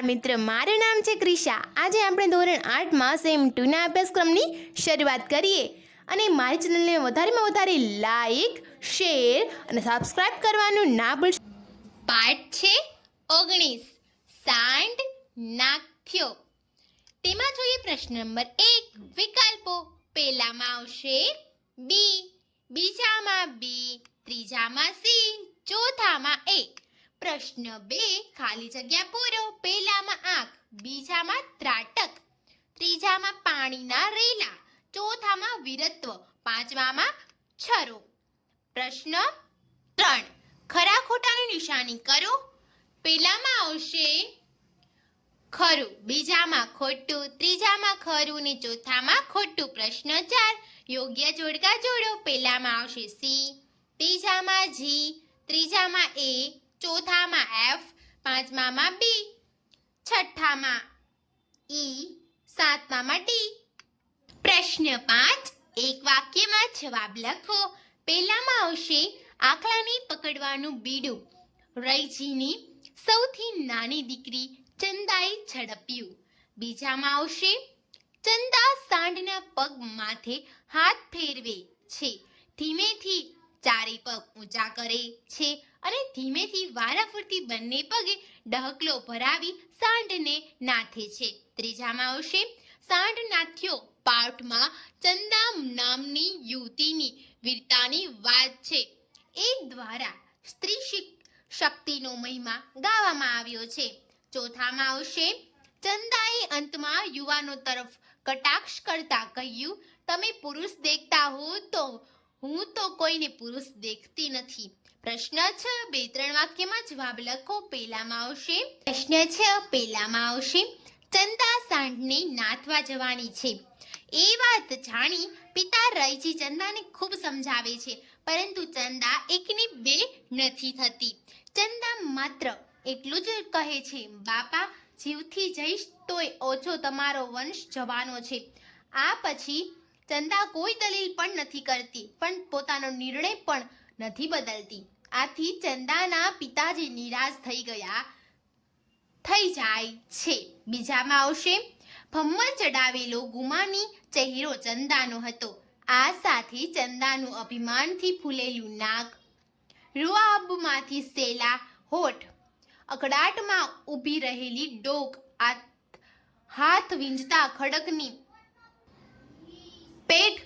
મિત્ર, મારું નામ છે ક્રિશા. આજે આપણે ધોરણ 8માં સેમ 2ના અભ્યાસક્રમની શરૂઆત કરીએ. અને મારી ચેનલને વધારેમાં વધારે લાઈક, શેર અને સબસ્ક્રાઇબ કરવાનું ના ભૂલશો. પાઠ છે 19 સાંડ નાખ્યો. તેમાં જોઈએ પ્રશ્ન નંબર 1 વિકલ્પો. પહેલામાં આવશે બી, બીજામાં બી, ત્રીજામાં સી, ચોથામાં એ. પ્રશ્ન 2 ખાલી જગ્યા પૂરો. પહેલામાં આંખ, બીજામાં ત્રાટક, ત્રીજામાં પાણીના રેલા, ચોથામાં વીરત્વ, પાંચમામાં છરો. પ્રશ્ન 3 ખરા ખોટાની નિશાની કરો. પહેલામાં આવશે ખરું, બીજામાં ખોટું, ત્રીજામાં ખરું ને ચોથામાં ખોટું. પ્રશ્ન 4 યોગ્ય જોડકા જોડો. પહેલામાં આવશે સી, બીજામાં જી, ત્રીજામાં એ, ચોથામાં એફ, પાંચમામાં બી, છઠ્ઠામાં ઈ, સાતમામાં ડી. પ્રશ્ન 5 એક વાક્યમાં જવાબ લખો. પહેલામાં આવશે આખલાને પકડવાનું બીડું રૈજીની સૌથી નાની દીકરી ચંદાએ ઝડપ્યું. બીજામાં આવશે ચંદા સાંઢના પગ માથે હાથ ફેરવે છે, ધીમેથી ચારે પગ ઊંચા કરે છે અને ધીમેથી વારાફરતી બંને પગે ડહકલો ભરાવી સાંઢને નાથે છે. ત્રીજામાં આવશે સાંઢ નાથ્યો પાઠમાં ચંદા નામની યુવતીની વીરતાની વાત છે. એ દ્વારા સ્ત્રી શક્તિનો મહિમા ગાવામાં આવ્યો છે. ચોથામાં આવશે ચંદાએ અંતમાં યુવાનો તરફ કટાક્ષ કરતા કહ્યું, તમે પુરુષ દેખતા હો તો હું તો કોઈને પુરુષ દેખતી નથી. પ્રશ્ન 6 2-3 વાક્યમાં જવાબ લખો. પહેલામાં આવશે પ્રશ્ન 6 પહેલામાં આવશે ચંદા સાંઢને નાથવા જવાની છે. એ વાત જાણી પિતા રૈજી ચંદાને ખૂબ સમજાવે છે, પરંતુ ચંદા એકની બે નથી થતી. ચંદા માત્ર એટલું જ કહે છે, બાપા જીવથી જઈશ તોય ઓછો તમારો વંશ જવાનો છે. આ પછી ચંદા કોઈ દલીલ પણ નથી કરતી, પણ પોતાનો નિર્ણય પણ નથી બદલતી. આથી ચંદાના પિતાજી નિરાશ થઈ જાય છે. બીજામાં આવશે ભમ્મર ચડાવેલો ગુમાની ચહેરો ચંદાનો હતો. આ સાથે ચંદાનું અભિમાનથી ફૂલેલું નાક, રૂઆબમાંથી સેલા હોઠ, અકળાટમાં ઊભી રહેલી ડોક, હાથ વીંઝતા ખડકની પેઠ,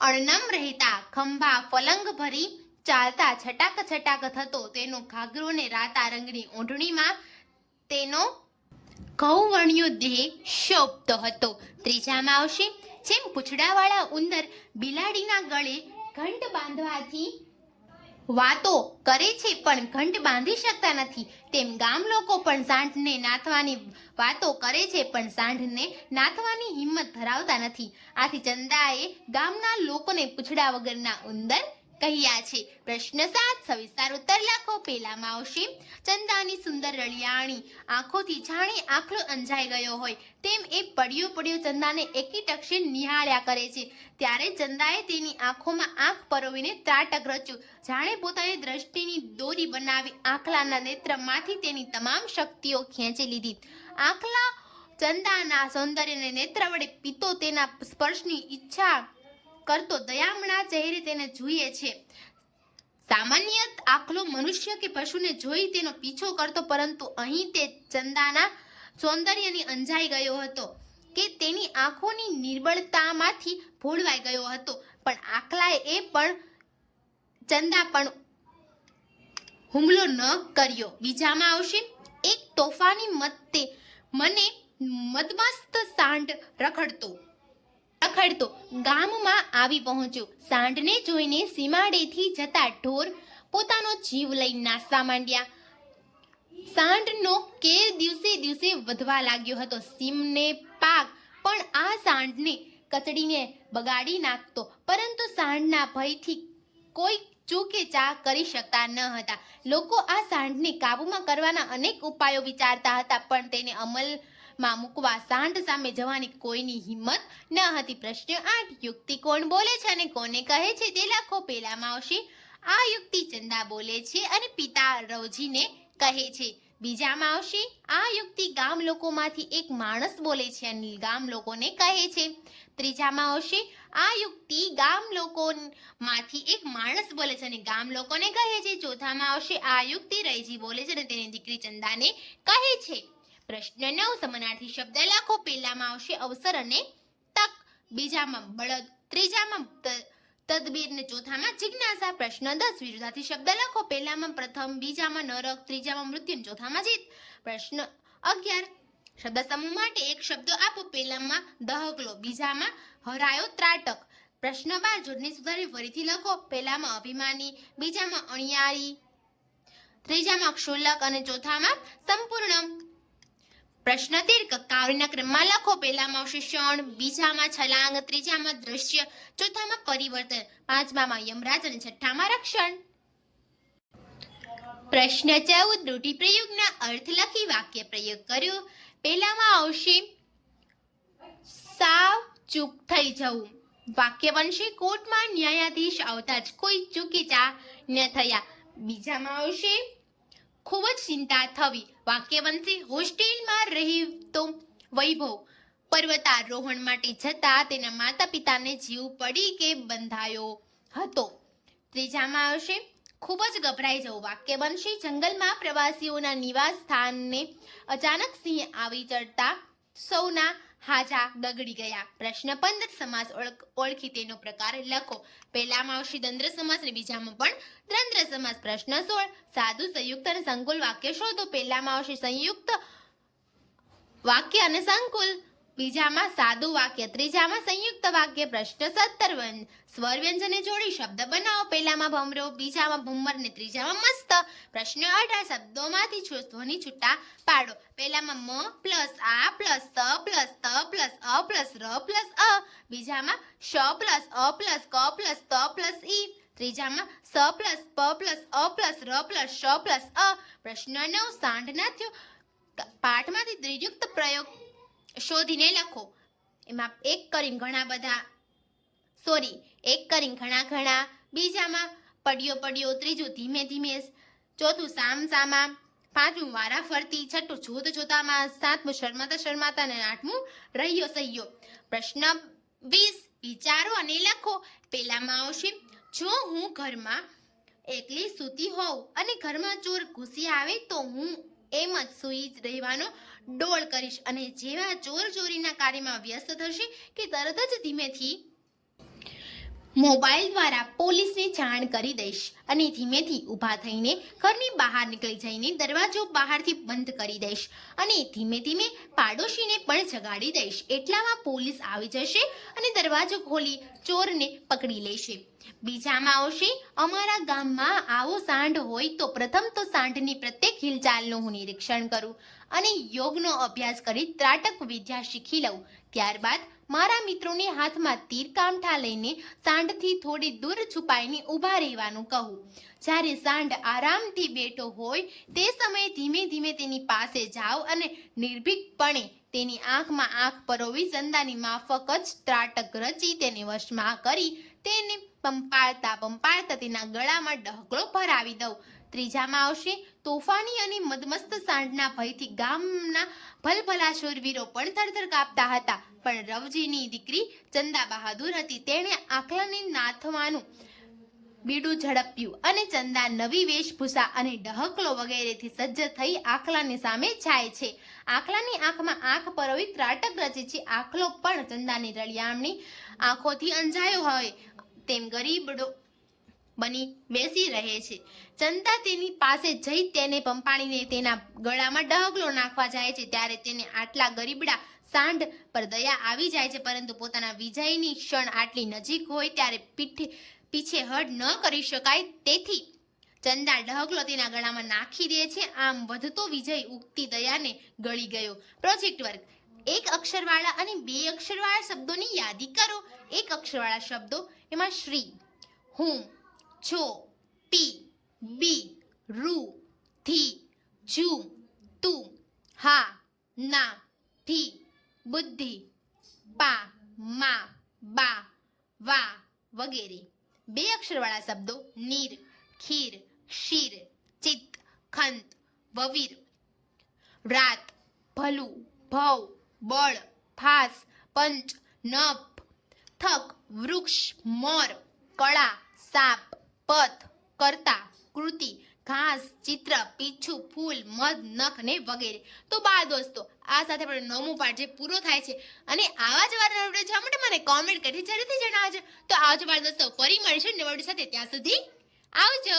અણનમ રહેતા ખંભા, ફલંગ ભરી ચાલતા છટાક છટાક થતો તેનો ઘાઘરો ને રાતા રંગની ઓઢણીમાં તેનો ઘઉંવર્ણ્યો દેહ શોભતો હતો. ત્રીજામાં આવશે જેમ પૂંછડાવાળા ઉંદર બિલાડીના ગળે ઘંટ બાંધવાથી વાતો કરે છે પણ ઘંટ બાંધી શકતા નથી, તેમ ગામ લોકો પણ સાંઢને નાથવાની વાતો કરે છે પણ સાંઢને નાથવાની હિંમત ધરાવતા નથી. આથી ચંદાએ ગામના લોકોને પૂંછડા વગરના ઉંદર કહ્યા છે. પ્રશ્ન 7 સવિસ્તાર ઉત્તર લખો. પહેલામાં આવશે ચંદાની સુંદર રળિયાણી આંખોથી જાણે આખલો અંજાઈ ગયો હોય તેમ એ પડ્યો ચંદાને એકી ટકશે નિહાળ્યા કરે છે. ત્યારે ચંદાએ તેની આંખોમાં આંખ પરોવીને ત્રાટક રચ્યું, જાણે પોતાની દ્રષ્ટિની દોરી બનાવી આંખલાના નેત્રમાંથી તેની તમામ શક્તિઓ ખેંચી લીધી. આંખલા ચંદાના સૌંદર્યને નેત્ર વડે પીતો તેના સ્પર્શની ઈચ્છા કરતો દયામણા ચહેરે તેને જુએ છે. સામાન્ય આખલો મનુષ્ય કે પશુને જોઈ તેનો પીછો કરતો, પરંતુ અહીં તે ચંદાના સૌંદર્યની અંજાઈ ગયો હતો કે તેની આંખોની નિર્બળતામાંથી ભોળવાઈ ગયો હતો. પણ આખલાએ ચંદા પણ હુમલો ન કર્યો. બીજામાં આવશે એક તોફાની મને મદમસ્ત સાંઢ રખડતો ગામમાં આવી પહોંચ્યો. સાંઢને જોઈને સીમાડેથી જતા ઢોર પોતાનો જીવ લઈ નાસવા માંડ્યા. સાંઢનો કેર દિવસે દિવસે વધવા લાગ્યો હતો. સીમને પાક પણ આ સાંઢને કચડીને બગાડી નાખતો, પરંતુ સાંઢના ભયથી કોઈ ચૂકે ચા કરી શકતા ન હતા. લોકો આ સાંઢને કાબૂમાં કરવાના અનેક ઉપાયો વિચારતા હતા, પણ તેને અમલમાં મૂકવા સાંઢ સામે જવાની કોઈની હિંમત ન હતી. પ્રશ્ન 8 યુક્તિ કોણ બોલે છે અને કોને કહે છે તે લખો. પહેલામાં આવશે આ યુક્તિ ચંદા બોલે છે અને પિતા રવજીને કહે છે. બીજામાં આવશે આ યુક્તિ ગામ લોકોમાંથી એક માણસ બોલે છે અને ગામ લોકોને કહે છે. ત્રીજામાં આવશે આ યુક્તિ ગામ લોકોમાંથી એક માણસ બોલે છે અને ગામ લોકોને કહે છે. ચોથામાં આવશે આ યુક્તિ રૈજી બોલે છે અને તેની દીકરી ચંદાને કહે છે. પ્રશ્ન 9 સમાનાર્થી શબ્દ લખો. પહેલામાં આવશે અવસર અને તક, બીજામાં બળદ, ત્રીજામાં તદબીર ને ચોથામાં જિજ્ઞાસા. પ્રશ્ન 10 વિરુદ્ધાર્થી શબ્દ લખો. પહેલામાં પ્રથમ, બીજામાં નરક, ત્રીજામાં મૃત્યુ અને ચોથામાં જીત. પ્રશ્ન 11 શબ્દ સમૂહ માટે એક શબ્દ આપો. પહેલામાં દહકલો, બીજામાં હરાયો ત્રાટક. પ્રશ્ન 12 જોડણી સુધારી ફરીથી લખો. પહેલામાં અભિમાની, બીજામાં અણિયારી, ત્રીજામાં ક્ષુલ્લક અને ચોથામાં સંપૂર્ણ. પ્રશ્ન 13 કાવ્યના ક્રમમાં લખો. પહેલામાં આવશે ક્ષણ, બીજામાં છલાંગ, ત્રીજામાં દ્રશ્ય, ચોથામાં પરિવર્તન, પાંચમામાં યમરાજ અને છઠ્ઠામાં રક્ષણ. પ્રશ્ન 14 રૂઢિપ્રયોગના અર્થ લખી વાક્ય પ્રયોગ કર્યો. પહેલામાં આવશે સાવ ચૂપ થઈ જવું. વાક્ય બનશે કોર્ટમાં ન્યાયાધીશ આવતા જ કોઈ ચૂકીચા ન થયા. બીજામાં આવશે ખૂબ જ ચિંતા થવી. વાક્ય બનશે હોસ્ટેલમાં રહેતો વૈભવ પર્વતારોહણ માટે જતા તેના માતા પિતાને જીવ પડી કે બંધાયો હતો. ત્રીજામાં આવશે ખૂબ જ ગભરાઈ જવું. વાક્ય બનશે જંગલમાં પ્રવાસીઓના નિવાસ સ્થાનને અચાનક સિંહ આવી ચડતા સૌના હાજા બગડી ગયા. પ્રશ્ન 15 સમાસ ઓળખી તેનો પ્રકાર લખો. પહેલામાં આવશે દ્વંદ્વ સમાસ અને બીજામાં પણ દ્વંદ્વ સમાસ. પ્રશ્ન 16 સાદું, સંયુક્ત અને સંકુલ વાક્ય શોધો. પહેલામાં આવશે સંયુક્ત વાક્ય અને સંકુલ, બીજામાં સાદું વાક્ય, ત્રીજામાં સંયુક્ત વાક્ય. પ્રશ્ન 17 સ્વર વ્યંજને જોડી શબ્દ બનાવો. પહેલામાં ભમરો, બીજામાં ભમર ને ત્રીજામાં મસ્ત. પ્રશ્ન 18 શબ્દોમાંથી ધ્વનિ છૂટા પાડો. પહેલામાં મ પ્લસ આ પ્લસ ત પ્લસ ત પ્લસ અ પ્લસ ર પ્લસ અ, બીજામાં શ પ્લસ અ પ્લસ ક પ્લસ ત પ્લસ ઈ, ત્રીજામાં સ પ્લસ પ પ્લસ અ પ્લસ ર પ્લસ શ પ્લસ અ. પ્રશ્ન 9 સાંઢ નાથ્યો પાઠમાંથી દ્વિયુક્ત પ્રયોગ શોધીને લખો. એમાં એક કરીને ઘણા, બીજામાં પડ્યો પડ્યો, ત્રીજું ધીમે ધીમે, ચોથું સામ સામા, પાંચમું વારા ફરતી, છઠ્ઠું જોત જોતામાં, સાતમું શરમાતા શરમાતા અને આઠમું રહ્યો સહ્યો. પ્રશ્ન 20 વિચારો અને લખો. પહેલામાં આવશે જો હું ઘરમાં એકલી સૂતી હોઉં અને ઘરમાં ચોર ઘૂસી આવે તો હું એમ જ સૂઈ રહેવાનો ડોળ કરીશ અને જેવા ચોર ચોરીના કાર્યમાં વ્યસ્ત થશે કે તરત જ ધીમેથી મોબાઈલ દ્વારા પોલીસને જાણ કરી દઈશ અને ધીમેથી ઊભા થઈને ઘરની બહાર નીકળી જઈને દરવાજો બહારથી બંધ કરી દઈશ અને ધીમે ધીમે પાડોશીને પણ જગાડી દઈશ. એટલામાં પોલીસ આવી જશે અને દરવાજો ખોલી ચોરને પકડી લેશે. બીજામાં આવશે અમારા ગામમાં આવો સાંઢ હોય તો પ્રથમ તો સાંઢની પ્રત્યેક હિલચાલનું હું નિરીક્ષણ કરું અને યોગનો અભ્યાસ કરી ત્રાટક વિદ્યા શીખી લઉં. ત્યારબાદ મારા મિત્રોને હાથમાં તીર કામઠા લઈને સાંઢથી થોડી દૂર છુપાઈને ઊભા રહેવાનું કહું. જ્યારે સાંઢ આરામથી બેઠો હોય તે સમયે ધીમે ધીમે તેની પાસે જાઓ અને નિર્ભીકપણે તેની આંખમાં આંખ પરોવી ચંદાની માફક જ ત્રાટક રચી તેને વશમાં કરી તેને પંપાળતા તેના ગળામાં ડહકલો ભરાવી દઉં. ત્રીજામાં આવશે તોફાની અને મદમસ્ત સાંઢના ભયથી ગામના ભલભલા શૂરવીરો પણ થરથર કાપતા હતા. પણ રવજીની દીકરી ચંદા બહાદુર હતી. તેણે આખલાને નાથવાનું બીડું ઝડપ્યું અને ચંદા નવી વેશભૂષા અને ડહકલો વગેરેથી સજ્જ થઈ આખલાની સામે જાય છે. આખલાની આંખમાં આંખ પરોવી ત્રાટક રચે છે. આખલો પણ ચંદાની રળિયામણી આંખોથી અંજાયો હોય તેમ ગરીબડો બની બેસી રહે છે. ચંદા તેની પાસે જઈ તેને પંપાણીને તેના ગળામાં ડહકલો નાખવા જાય છે. ત્યારે તેને આટલા ગરીબડા સાંઢ પર દયા આવી જાય છે, પરંતુ પોતાના વિજયની ક્ષણ આટલી નજીક હોય ત્યારે પીછેહટ ન કરી શકાય તેથી ચંદા ડહકલો તેના ગળામાં નાખી દે છે. આમ વધતો વિજય ઉગતી દયાને ગળી ગયો. પ્રોજેક્ટ વર્ક એક અક્ષરવાળા અને બે અક્ષરવાળા શબ્દોની યાદી કરો. એક અક્ષરવાળા શબ્દો એમાં શ્રી, હું, છો, પી, બી, રૂ, થી, જુ, તું, હા, ના, થી, બુદ્ધિ, પા, મા, બા, વા વગેરે. બે અક્ષરવાળા શબ્દો નીર, ખીર, ક્ષીર, ચિત્ત, ખંત, વવીર, રાત, ભલું, ભવ, બળ, ફાસ, પંચ, નભ, થક, વૃક્ષ, મોર, કળા, સાપ, પથ, કર્તા, કૃતિ, ઘાસ, ચિત્ર, પીછું, ફૂલ, મધ, નખ ને વગેરે. તો બાળ દોસ્તો, આ સાથે આપણો 9મો પાઠ જે પૂરો થાય છે. અને આવા જ વારના વિડીયો જોવા માટે મને કોમેન્ટ કરી જરૂરથી જણાવજો. તો આવજો બાળ દોસ્તો, ફરી મળીશું નવા વિડીયો સાથે. ત્યાં સુધી આવજો.